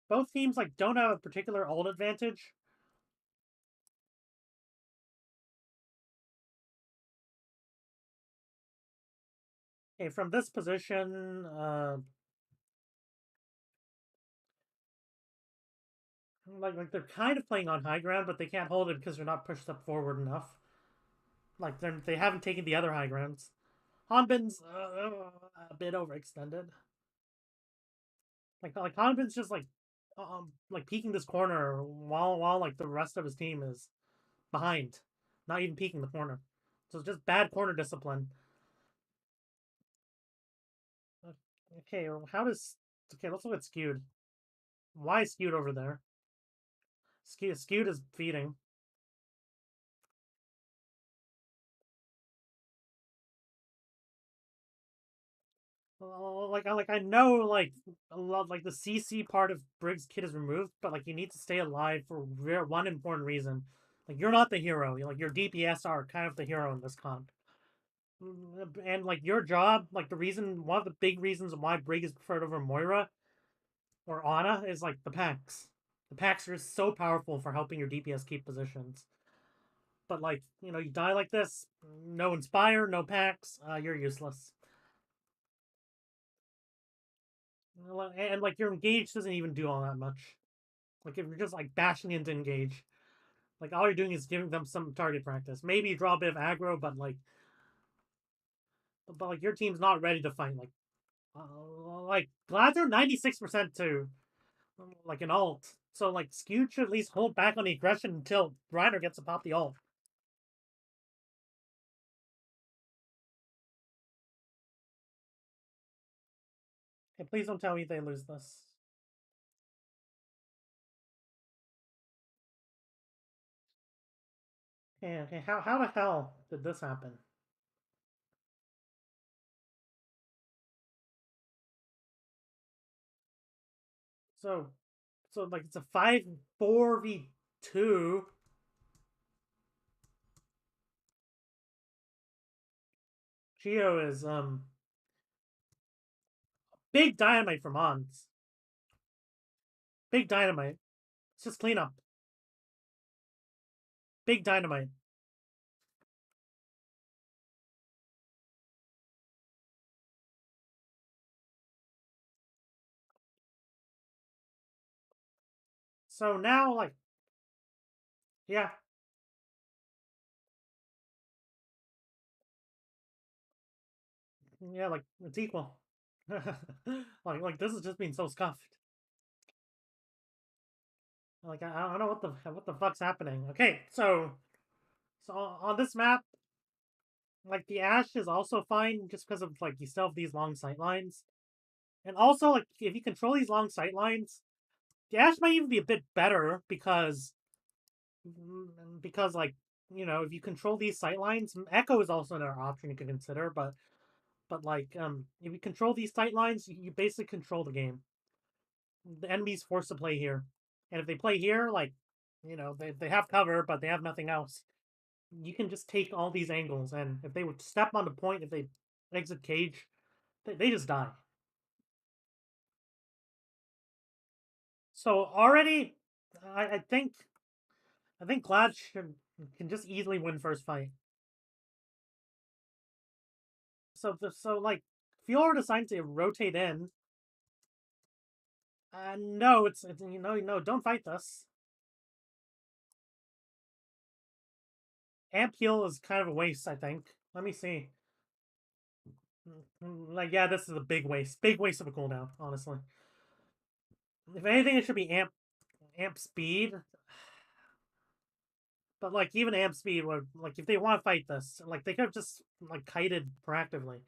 Both teams like don't have a particular ult advantage. Okay, from this position, like they're kind of playing on high ground, but they can't hold it because they're not pushed up forward enough. Like they haven't taken the other high grounds. Hanbin's a bit overextended. Like Hanbin's just like peeking this corner while like the rest of his team is behind, not even peeking the corner. So it's just bad corner discipline. Okay, well, how does okay? Let's look at skewed. Why is skewed over there? Skewed is feeding. Like I know like a lot like the CC part of Briggs kit is removed, but like you need to stay alive for one important reason. Like you're not the hero. Like your DPS are kind of the hero in this comp. And like your job, like one of the big reasons why Brig is preferred over Moira or Ana is like the packs. The packs are so powerful for helping your DPS keep positions. But like, you die like this, no Inspire, no packs, you're useless. And like your engage doesn't even do all that much. Like if you're just like bashing into engage, like all you're doing is giving them some target practice. Maybe you draw a bit of aggro, but your team's not ready to fight. Like Glads are 96% to like an ult. So like Skewed should at least hold back on the aggression until Reiner gets to pop the ult. Okay, please don't tell me they lose this. Okay. How the hell did this happen? So like it's a 5-4v2. Geo is big dynamite from Ons. Big dynamite. It's just clean up. Big dynamite. So now like yeah. Yeah, like it's equal. like this has just been so scuffed. Like I don't know what the fuck's happening. Okay, so on this map, like the Ashe is also fine just because of like you still have these long sight lines. And also like if you control these long sight lines, the Ashe might even be a bit better because like if you control these sight lines, Echo is also another option you can consider, but like if you control these sight lines, you basically control the game. The enemy's forced to play here. And if they play here, like they have cover, but they have nothing else. You can just take all these angles, and if they would step on the point, if they exit cage, they just die. So already, I think Glad can just easily win first fight. So like Fiora decides to rotate in. No, it's no, don't fight this. Amp heal is kind of a waste, I think. Let me see. Like yeah, this is a big waste. Big waste of a cooldown, honestly. If anything, it should be amp speed. But like even amp speed would like if they want to fight this, like they could have just like kited proactively.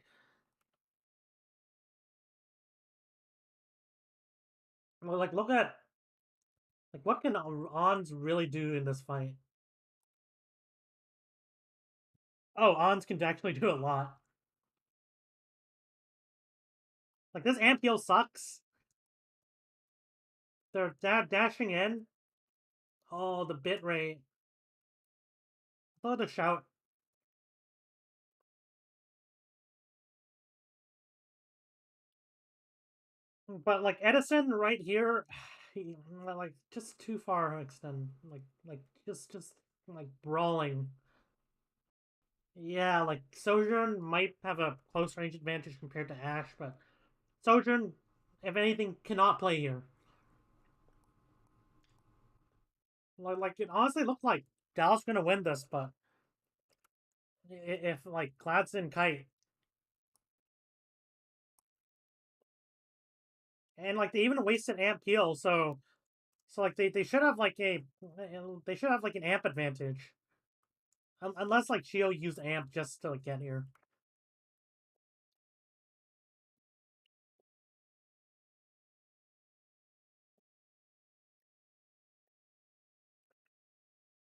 Well, like look at like what can Ons really do in this fight? Oh, Ons can actually do a lot. Like this amp heal sucks. They're dashing in. Oh, the bit rate. Oh, the shout. But like Edison right here, like just too far extend. Just like brawling. Yeah, like Sojourn might have a close range advantage compared to Ashe, but Sojourn, if anything, cannot play here. Like it honestly looked like Dallas gonna win this, but if like Gladson Kite and like they even wasted amp heal, so like they should have like an amp advantage. Unless like Shio used amp just to like get here.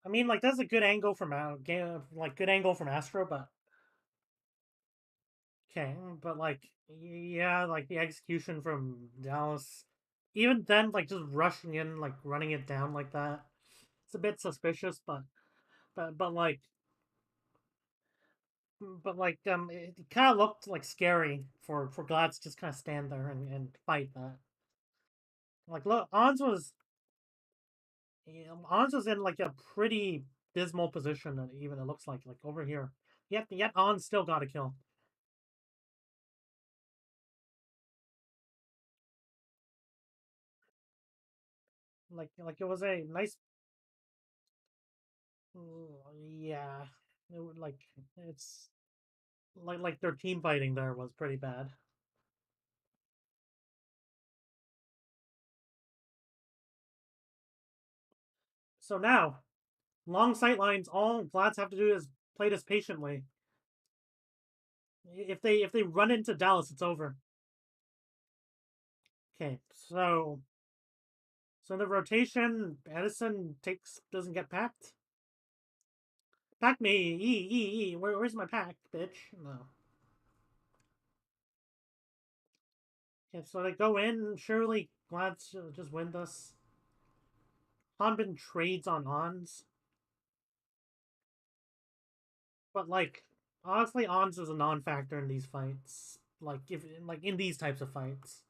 I mean, like that's a good angle from good angle from Astro, but okay, but like yeah, like the execution from Dallas, even then, like just rushing in, like running it down like that, it's a bit suspicious. But but like it kind of looked like scary for Glad to just kind of stand there and fight that. Like, look, Ons was in like a pretty dismal position. Even it looks like over here. Yet Ons still got a kill. Like it was a nice. Yeah, like it's like their team fighting there was pretty bad. So now, long sight lines. All Vlads have to do is play this patiently. If they run into Dallas, it's over. Okay, so the rotation, Edison doesn't get packed. Pack me, Where's my pack, bitch? No. Okay, so they go in. Surely Glad's just win this. Hanbin trades on Ons, but like honestly, Ons is a non-factor in these fights. Like in these types of fights,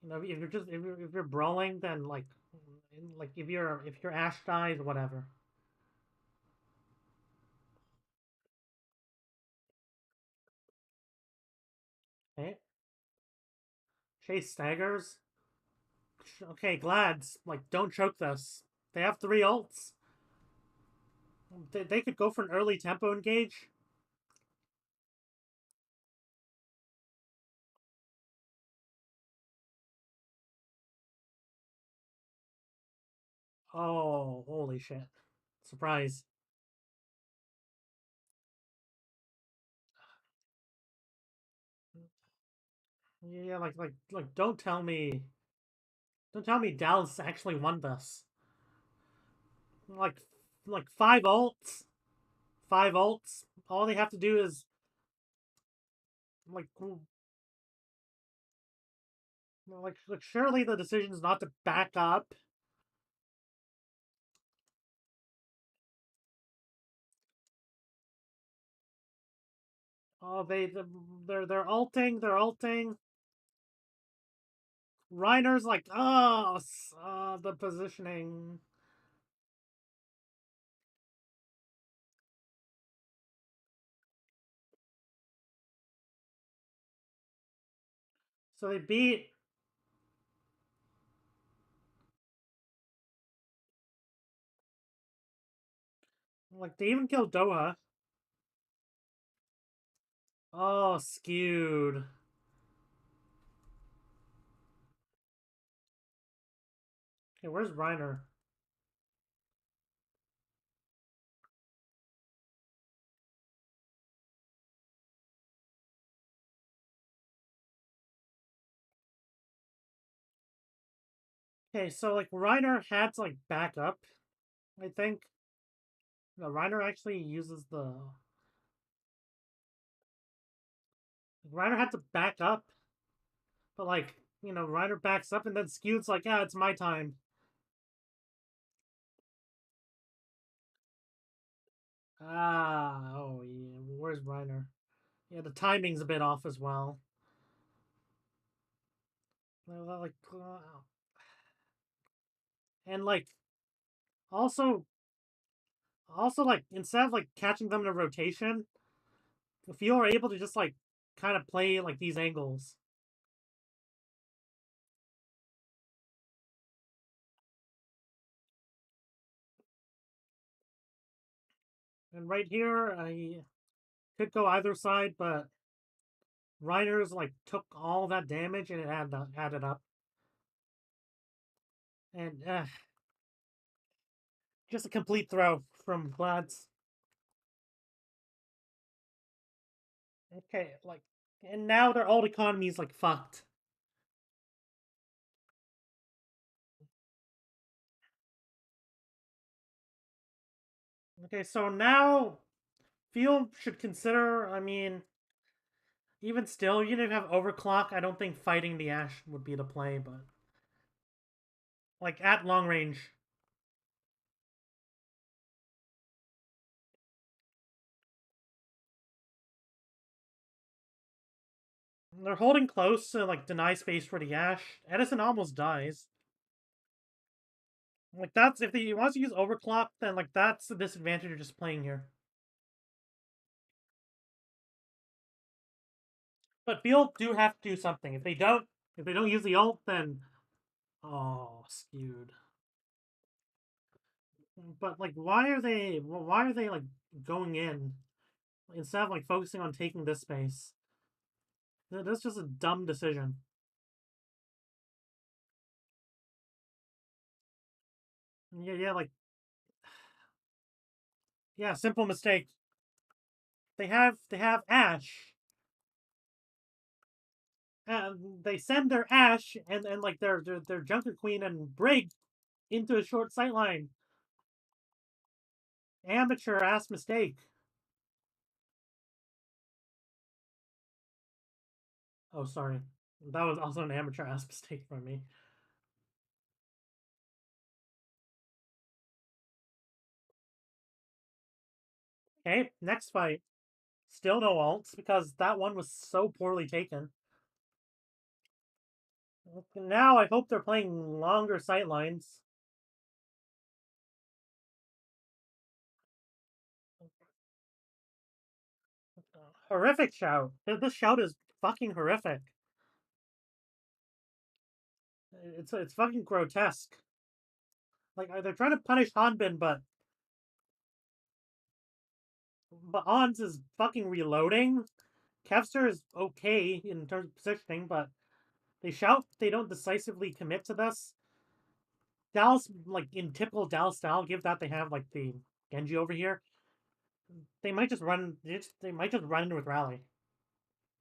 if you're just if you're brawling, then like if your Ash dies, whatever. Okay, Chase staggers. Okay, Glads, like don't choke this. They have 3 ults. They could go for an early tempo engage. Oh, holy shit. Surprise. Yeah, don't tell me Dallas actually won this. Like like 5 ults. 5 ults. All they have to do is like surely the decision is not to back up. Oh, they're ulting, Reiner's like, the positioning. So they beat. Like they even killed Doha. Oh, skewed. Okay, where's Reiner? Okay, so like Reiner had to like back up. I think. No, Reiner actually uses the. Reiner had to back up, but Reiner backs up and then Skewed's like, yeah, it's my time. Oh yeah, where's Reiner? Yeah, the timing's a bit off as well. Like, and like also like instead of like catching them in a rotation, if you are able to just like kind of play like these angles. And right here, I could go either side, but Reiner's like took all that damage and it added up. And just a complete throw from Glads. Okay, and now their old economy is like fucked. Okay, so now Field should consider. I mean, even still, even if you have overclock, I don't think fighting the Ash would be the play. But like at long range, They're holding close to like deny space for the Ash. Edison almost dies. Like that's if he wants to use overclock, then like that's the disadvantage of just playing here. But Field do have to do something. If they don't use the ult, then oh, skewed. But like, why are they like going in instead of like focusing on taking this space? That's just a dumb decision. Yeah, yeah, like yeah, simple mistake. They have Ash, and they send their Ash and like their Junker Queen and Brig into a short sightline. Amateur ass mistake. Oh, sorry. That was also an amateur ass mistake from me. Okay, next fight. Still no ults because that one was so poorly taken. Now I hope they're playing longer sightlines. Horrific shout. This shout is fucking horrific. It's fucking grotesque. Like they're trying to punish Hanbin, but Ons is fucking reloading. Kevster is okay in terms of positioning, but they shout they don't decisively commit to this. Dallas, like in typical Dallas style, give that they have like the Genji over here. They might just run. They might just run into with rally,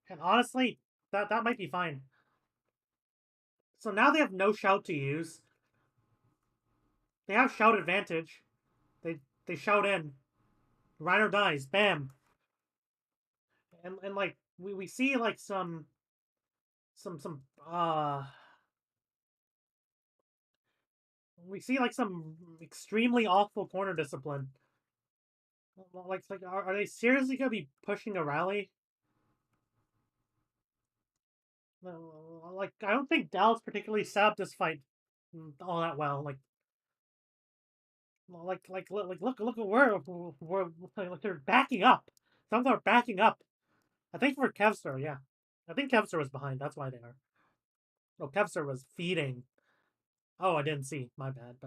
and honestly, that might be fine. So now they have no shout to use. They have shout advantage. They shout in. Reiner dies. Bam. And like we see like some we see like some extremely awful corner discipline. Like are they seriously gonna be pushing a rally? Like I don't think Dallas particularly set up this fight all that well. Look at where like they're backing up. Some of them are backing up. I think for Kevster, yeah. I think Kevster was behind. That's why they are. Oh, Kevster was feeding. Oh, I didn't see. My bad.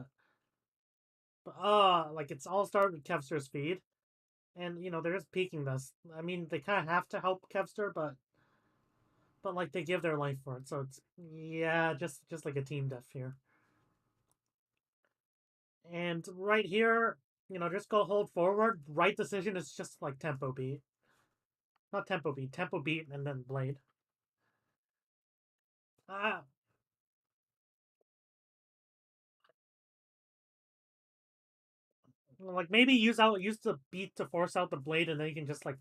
But like it's all started with Kevster's feed, and they're just peeking this. I mean, they kind of have to help Kevster, but like they give their life for it. So it's yeah, just like a team death here. And right here, just go hold forward. Right decision is just like tempo beat. Not tempo beat, and then blade. Ah, like maybe use the beat to force out the blade, and then you can just like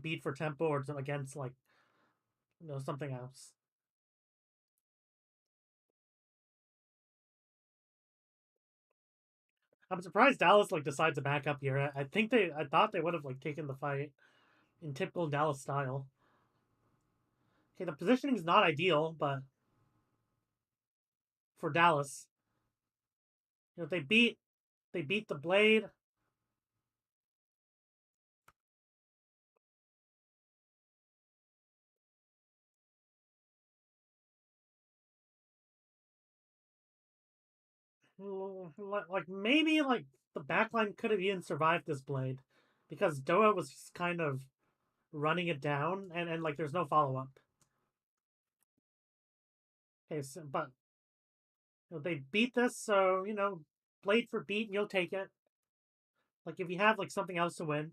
beat for tempo or against like something else. I'm surprised Dallas like decides to back up here. I thought they would have like taken the fight in typical Dallas style. Okay, the positioning is not ideal, but for Dallas, they beat the blade. Like maybe like the backline could have even survived this blade because Doa was kind of running it down and like there's no follow up. Okay, so, but they beat this, so blade for beat, and you'll take it. Like if you have like something else to win.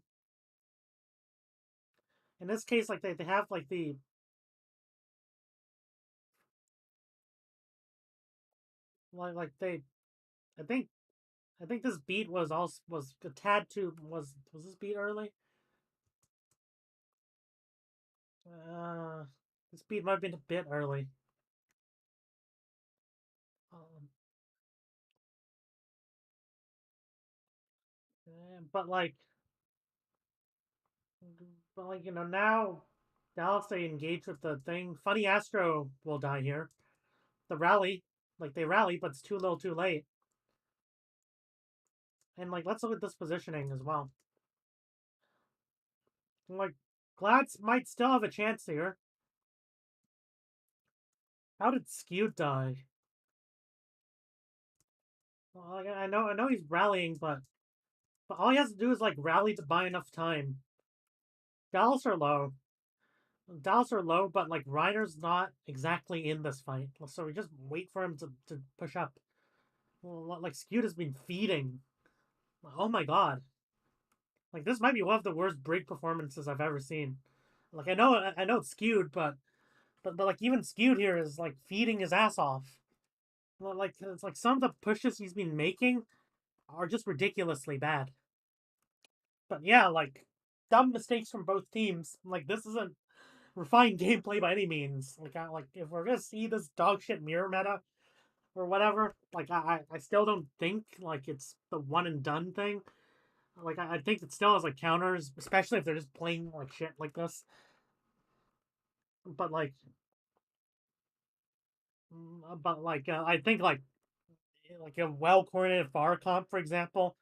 In this case, like they have like the like they I think this beat was a tad too was this beat early? Uh, this beat might have been a bit early. Um, but like now Dallas, they engage with the thing. Funny Astro will die here. The rally, like they rally, but it's too little too late. And like, let's look at this positioning as well. And, like, Glads might still have a chance here. How did Skewed die? Well, like, I know he's rallying, but all he has to do is like rally to buy enough time. Dallas are low. Dallas are low, but like Reiner's not exactly in this fight, so we just wait for him to push up. Well, like Skewed has been feeding. Oh my god! Like this might be one of the worst Brig performances I've ever seen. Like I know it's Skewed, but like even Skewed here is like feeding his ass off. Well, like it's like some of the pushes he's been making are just ridiculously bad. But yeah, like dumb mistakes from both teams. Like this isn't refined gameplay by any means. Like if we're gonna see this dog shit mirror meta or whatever, like I still don't think like it's the one and done thing. Like I think it still has like counters, especially if they're just playing like shit like this. But I think like a well coordinated far comp, for example,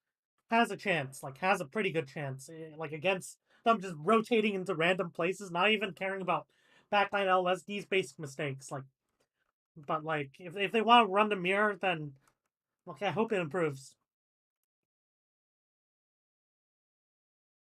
has a chance. Like has a pretty good chance. Like against them just rotating into random places, not even caring about backline LSD's basic mistakes. But like if they want to run the mirror, then okay, I hope it improves.